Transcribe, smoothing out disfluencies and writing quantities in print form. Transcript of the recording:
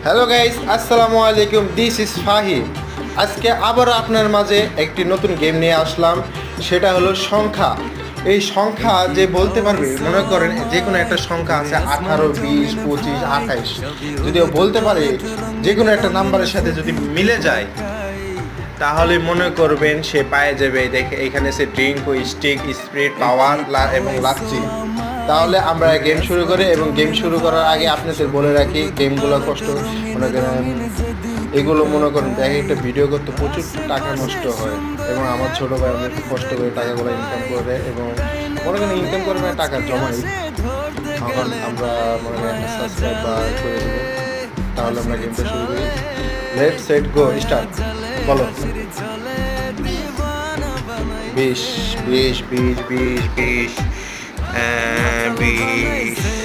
Hello guys, আসসালামু আলাইকুম। This is Fahim. আজকে আবার আপনার মাঝে একটি নতুন গেম নিয়ে আসলাম। সেটা হলো সংখ্যা। এই সংখ্যা যে বলতে পারবে, মনে করেন যে কোনো একটা সংখ্যা আছে 18, 20, 25, 28, যদিও বলতে পারে যে কোনো একটা নাম্বারের সাথে যদি মিলে যায় তাহলে মনে করবেন সে পায়ে যাবে। দেখে এখানে সে ড্রিঙ্ক, স্টিক, স্পিরিট, পাওয়ার এবং লাচ্ছি। তাহলে আমরা গেম শুরু করি, এবং গেম শুরু করার আগে আপনাদের বলে রাখি গেমগুলো কষ্ট মনে করেন, এগুলো মনে করেন এক একটা ভিডিও করতে প্রচুর টাকা নষ্ট হয়, এবং আমার ছোটো ভাই অনেক কষ্ট করে টাকাগুলো ইনকাম করে, এবং মনে করেন ইনকাম করে না টাকা জমাই। তখন আমরা মনে করেন একটা সাবস্ক্রাইবার করে দেবো। তাহলে আমরা গেমটা শুরু করি। Let set go start. বলো। 20, 20, 20, 20, 20, 20